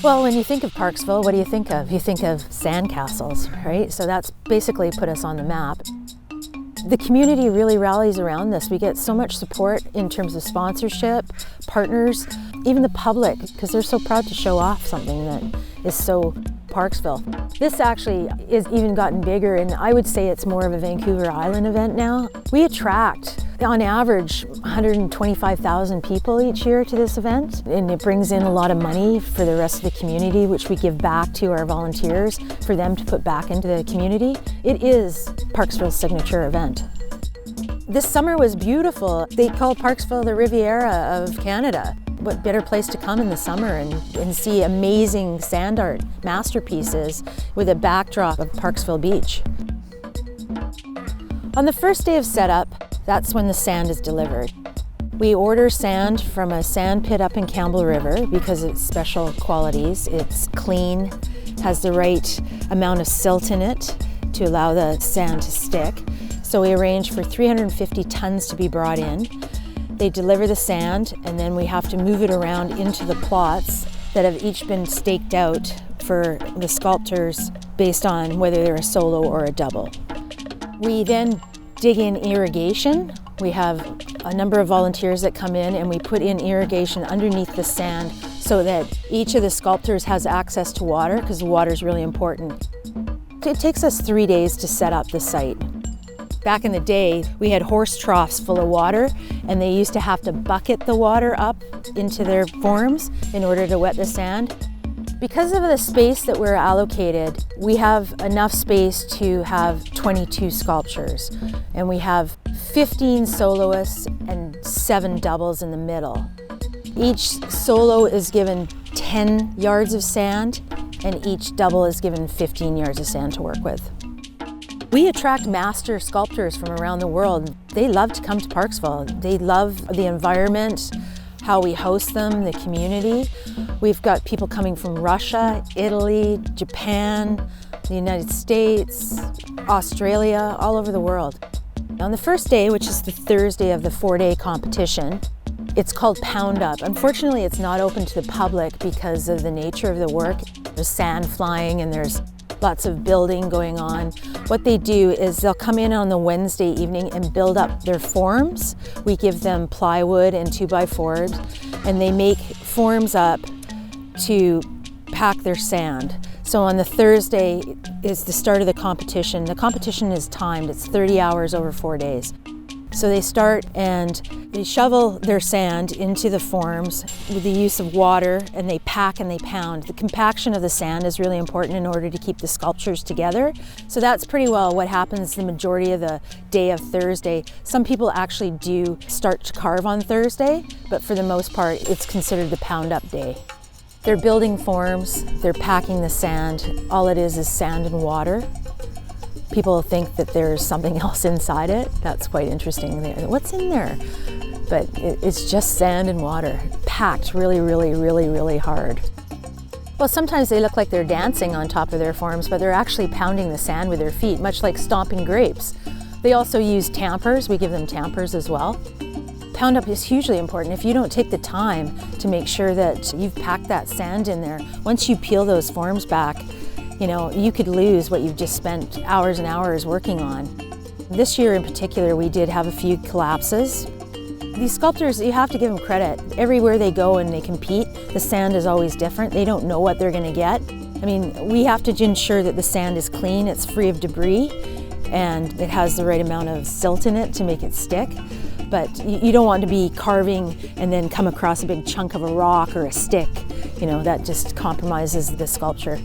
Well, when you think of Parksville, what do you think of? You think of sandcastles, right? So that's basically put us on the map. The community really rallies around this. We get so much support in terms of sponsorship, partners, even the public, because they're so proud to show off something that is so Parksville. This actually is even gotten bigger, and I would say it's more of a Vancouver Island event now. We attract, on average, 125,000 people each year to this event, and it brings in a lot of money for the rest of the community, which we give back to our volunteers for them to put back into the community. It is Parksville's signature event. This summer was beautiful. They call Parksville the Riviera of Canada. What better place to come in the summer and see amazing sand art masterpieces with a backdrop of Parksville Beach. On the first day of setup, that's when the sand is delivered. We order sand from a sand pit up in Campbell River because it's special qualities. It's clean, has the right amount of silt in it to allow the sand to stick. So we arrange for 350 tons to be brought in. They deliver the sand, and then we have to move it around into the plots that have each been staked out for the sculptors based on whether they're a solo or a double. We then dig in irrigation. We have a number of volunteers that come in, and we put in irrigation underneath the sand so that each of the sculptors has access to water, because the water is really important. It takes us 3 days to set up the site. Back in the day, we had horse troughs full of water, and they used to have to bucket the water up into their forms in order to wet the sand. Because of the space that we're allocated, we have enough space to have 22 sculptures, and we have 15 soloists and 7 doubles in the middle. Each solo is given 10 yards of sand, and each double is given 15 yards of sand to work with. We attract master sculptors from around the world. They love to come to Parksville. They love the environment, how we host them, the community. We've got people coming from Russia, Italy, Japan, the United States, Australia, all over the world. On the first day, which is the Thursday of the 4-day competition, it's called Pound Up. Unfortunately, it's not open to the public because of the nature of the work. There's sand flying and there's lots of building going on. What they do is they'll come in on the Wednesday evening and build up their forms. We give them plywood and 2x4s, and they make forms up to pack their sand. So on the Thursday is the start of the competition. The competition is timed, it's 30 hours over 4 days. So they start and they shovel their sand into the forms with the use of water, and they pack and they pound. The compaction of the sand is really important in order to keep the sculptures together. So that's pretty well what happens the majority of the day of Thursday. Some people actually do start to carve on Thursday, but for the most part, it's considered the pound up day. They're building forms, they're packing the sand. All it is sand and water. People think that there's something else inside it. That's quite interesting. What's in there? But it's just sand and water, packed really, really, really, really hard. Well, sometimes they look like they're dancing on top of their forms, but they're actually pounding the sand with their feet, much like stomping grapes. They also use tampers. We give them tampers as well. Pound up is hugely important. If you don't take the time to make sure that you've packed that sand in there, once you peel those forms back, you know, you could lose what you've just spent hours and hours working on. This year in particular, we did have a few collapses. These sculptors, you have to give them credit. Everywhere they go and they compete, the sand is always different. They don't know what they're going to get. I mean, we have to ensure that the sand is clean, it's free of debris, and it has the right amount of silt in it to make it stick. But you don't want to be carving and then come across a big chunk of a rock or a stick. You know, that just compromises the sculpture.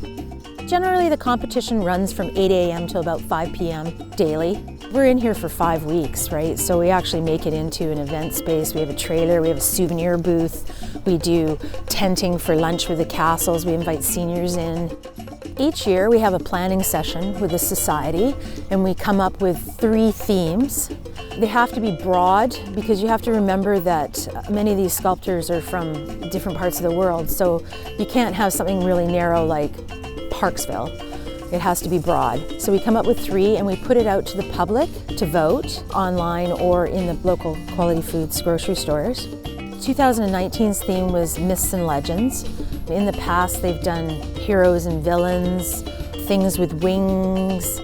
Generally, the competition runs from 8 a.m. till about 5 p.m. daily. We're in here for 5 weeks, right? So we actually make it into an event space. We have a trailer, we have a souvenir booth, we do tenting for lunch with the castles, we invite seniors in. Each year we have a planning session with the society, and we come up with 3 themes. They have to be broad because you have to remember that many of these sculptors are from different parts of the world, so you can't have something really narrow like Parksville. It has to be broad. So we come up with 3 and we put it out to the public to vote online or in the local quality foods grocery stores. 2019's theme was Myths and Legends. In the past, they've done heroes and villains, things with wings.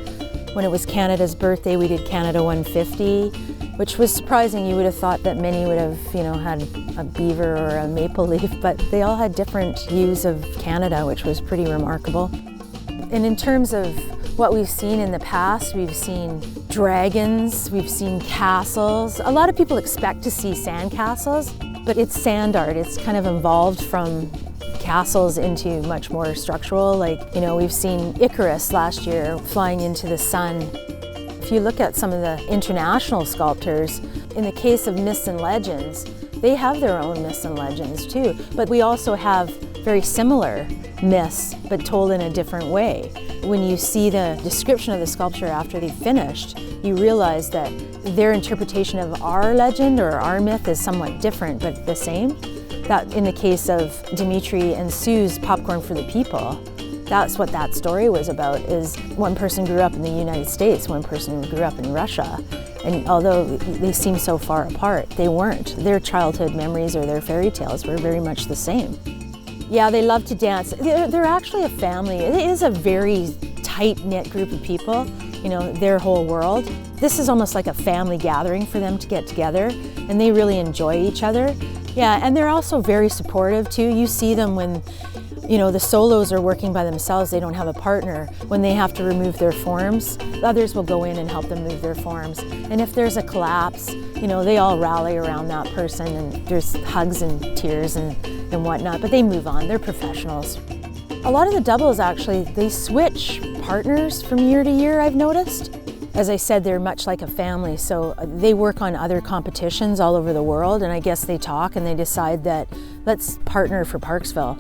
When it was Canada's birthday, we did Canada 150, which was surprising. You would have thought that many would have, had a beaver or a maple leaf, but they all had different views of Canada, which was pretty remarkable. And in terms of what we've seen in the past, we've seen dragons, we've seen castles. A lot of people expect to see sand castles, but it's sand art. It's kind of evolved from castles into much more structural. We've seen Icarus last year flying into the sun. If you look at some of the international sculptors, in the case of myths and legends, they have their own myths and legends too, but we also have very similar myths, but told in a different way. When you see the description of the sculpture after they finished, you realize that their interpretation of our legend or our myth is somewhat different, but the same. That in the case of Dimitri and Sue's Popcorn for the People, that's what that story was about, is one person grew up in the United States, one person grew up in Russia. And although they seem so far apart, they weren't. Their childhood memories or their fairy tales were very much the same. Yeah, they love to dance. They're actually a family. It is a very tight-knit group of people, their whole world. This is almost like a family gathering for them to get together, and they really enjoy each other. Yeah, and they're also very supportive too. You see them when, the solos are working by themselves, they don't have a partner. When they have to remove their forms, others will go in and help them move their forms. And if there's a collapse, they all rally around that person, and there's hugs and tears and whatnot, but they move on, they're professionals. A lot of the doubles actually, they switch partners from year to year, I've noticed. As I said, they're much like a family, so they work on other competitions all over the world, and I guess they talk and they decide that let's partner for Parksville.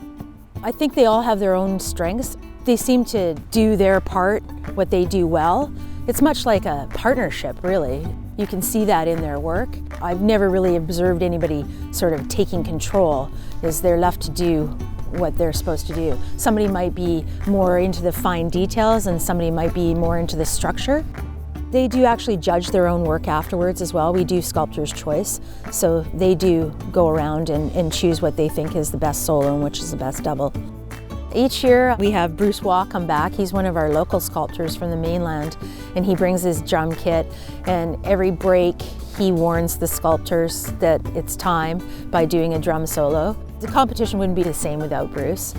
I think they all have their own strengths. They seem to do their part, what they do well. It's much like a partnership, really. You can see that in their work. I've never really observed anybody sort of taking control, as they're left to do what they're supposed to do. Somebody might be more into the fine details and somebody might be more into the structure. They do actually judge their own work afterwards as well. We do Sculptor's Choice, so they do go around and choose what they think is the best solo and which is the best double. Each year we have Bruce Waugh come back. He's one of our local sculptors from the mainland, and he brings his drum kit, and every break he warns the sculptors that it's time by doing a drum solo. The competition wouldn't be the same without Bruce.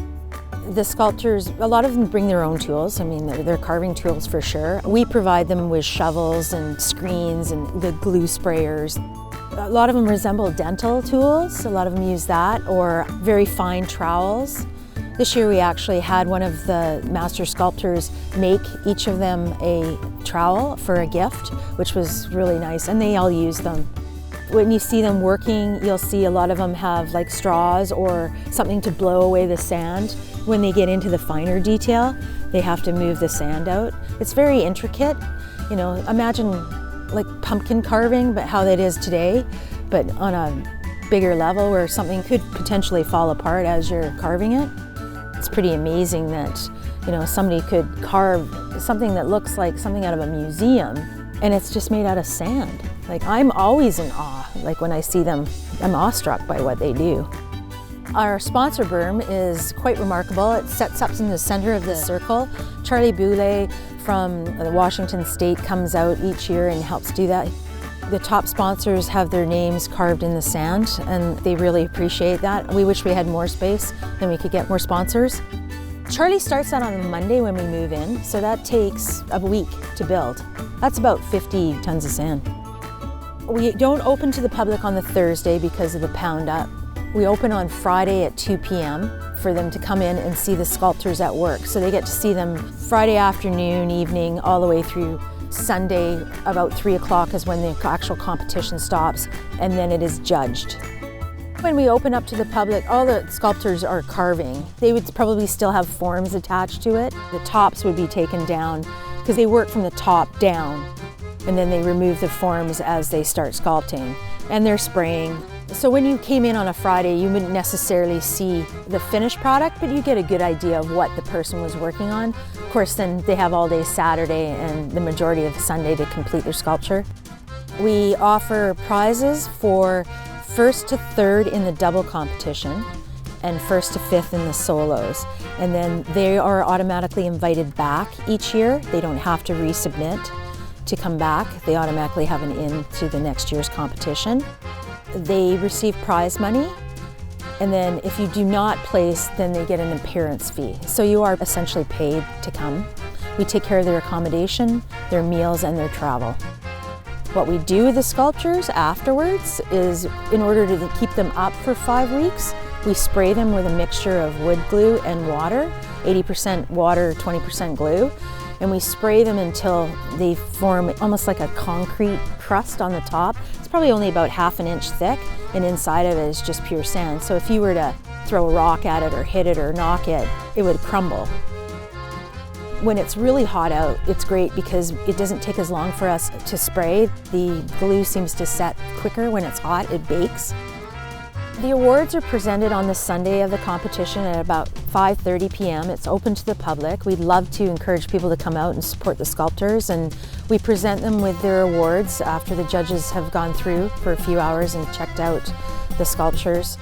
The sculptors, a lot of them bring their own tools. I mean, they're carving tools for sure. We provide them with shovels and screens and the glue sprayers. A lot of them resemble dental tools. A lot of them use that, or very fine trowels. This year we actually had one of the master sculptors make each of them a trowel for a gift, which was really nice, and they all use them. When you see them working, you'll see a lot of them have like straws or something to blow away the sand. When they get into the finer detail, they have to move the sand out. It's very intricate. Imagine like pumpkin carving, but how that is today, but on a bigger level where something could potentially fall apart as you're carving it. It's pretty amazing that, somebody could carve something that looks like something out of a museum, and it's just made out of sand. Like, I'm always in awe. Like, when I see them, I'm awestruck by what they do. Our sponsor berm is quite remarkable. It sets up in the center of the circle. Charlie Boulay from Washington State comes out each year and helps do that. The top sponsors have their names carved in the sand, and they really appreciate that. We wish we had more space and we could get more sponsors. Charlie starts out on a Monday when we move in, so that takes a week to build. That's about 50 tons of sand. We don't open to the public on the Thursday because of the pound up. We open on Friday at 2 p.m. for them to come in and see the sculptors at work. So they get to see them Friday afternoon, evening, all the way through Sunday. About 3 o'clock is when the actual competition stops, and then it is judged. When we open up to the public, all the sculptors are carving. They would probably still have forms attached to it. The tops would be taken down because they work from the top down, and then they remove the forms as they start sculpting, and they're spraying. So when you came in on a Friday, you wouldn't necessarily see the finished product, but you get a good idea of what the person was working on. Of course, then they have all day Saturday and the majority of Sunday to complete their sculpture. We offer prizes for first to third in the double competition, and 1st to 5th in the solos. And then they are automatically invited back each year. They don't have to resubmit to come back. They automatically have an in to the next year's competition. They receive prize money, and then if you do not place, then they get an appearance fee. So you are essentially paid to come. We take care of their accommodation, their meals, and their travel. What we do with the sculptures afterwards is, in order to keep them up for 5 weeks, we spray them with a mixture of wood glue and water, 80% water, 20% glue, and we spray them until they form almost like a concrete crust on the top. It's probably only about ½ an inch thick, and inside of it is just pure sand. So if you were to throw a rock at it or hit it or knock it, it would crumble. When it's really hot out, it's great because it doesn't take as long for us to spray. The glue seems to set quicker when it's hot, it bakes. The awards are presented on the Sunday of the competition at about 5:30 p.m. It's open to the public. We'd love to encourage people to come out and support the sculptors, and we present them with their awards after the judges have gone through for a few hours and checked out the sculptures.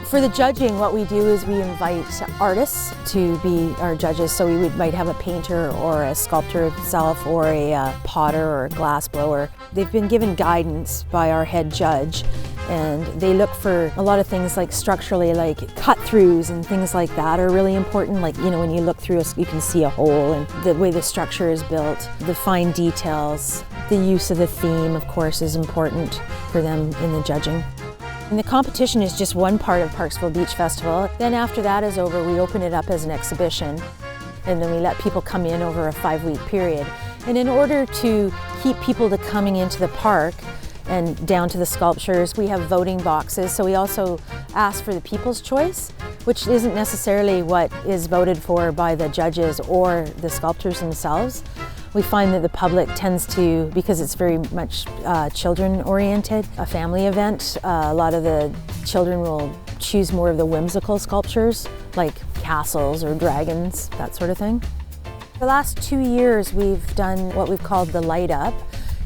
For the judging, what we do is we invite artists to be our judges. So we might have a painter or a sculptor himself or a potter or a glass blower. They've been given guidance by our head judge, and they look for a lot of things like structurally, like cut-throughs and things like that are really important. Like, you know, when you look through, you can see a hole, and the way the structure is built, the fine details, the use of the theme, of course, is important for them in the judging. And the competition is just one part of Parksville Beach Festival. Then after that is over, we open it up as an exhibition, and then we let people come in over a 5-week period. And in order to keep people to coming into the park and down to the sculptures, we have voting boxes. So we also ask for the people's choice, which isn't necessarily what is voted for by the judges or the sculptors themselves. We find that the public tends to, because it's very much children-oriented, a family event, a lot of the children will choose more of the whimsical sculptures, like castles or dragons, that sort of thing. The last 2 years we've done what we've called the light up,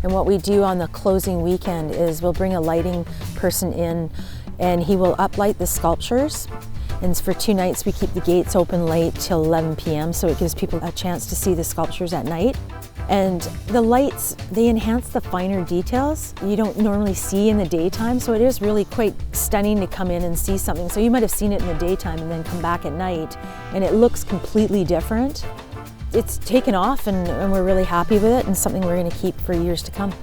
and what we do on the closing weekend is we'll bring a lighting person in, and he will uplight the sculptures. And for 2 nights we keep the gates open late till 11 p.m. so it gives people a chance to see the sculptures at night. And the lights, they enhance the finer details you don't normally see in the daytime, so it is really quite stunning to come in and see something. So you might have seen it in the daytime and then come back at night and it looks completely different. It's taken off and we're really happy with it, and something we're going to keep for years to come.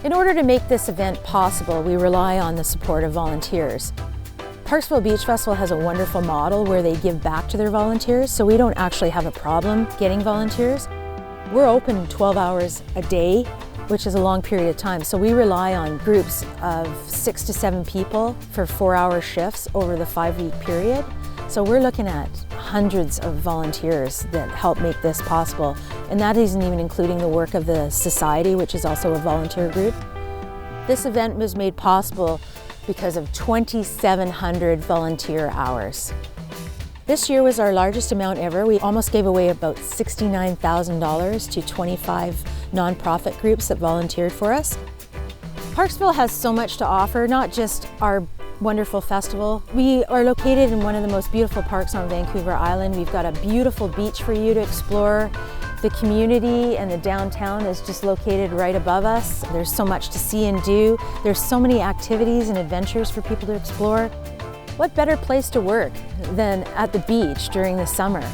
In order to make this event possible, we rely on the support of volunteers. Parksville Beach Festival has a wonderful model where they give back to their volunteers, so we don't actually have a problem getting volunteers. We're open 12 hours a day, which is a long period of time, so we rely on groups of 6 to 7 people for 4-hour shifts over the 5-week period. So we're looking at hundreds of volunteers that help make this possible, and that isn't even including the work of the Society, which is also a volunteer group. This event was made possible because of 2,700 volunteer hours. This year was our largest amount ever. We almost gave away about $69,000 to 25 nonprofit groups that volunteered for us. Parksville has so much to offer, not just our wonderful festival. We are located in one of the most beautiful parks on Vancouver Island. We've got a beautiful beach for you to explore. The community and the downtown is just located right above us. There's so much to see and do. There's so many activities and adventures for people to explore. What better place to work than at the beach during the summer?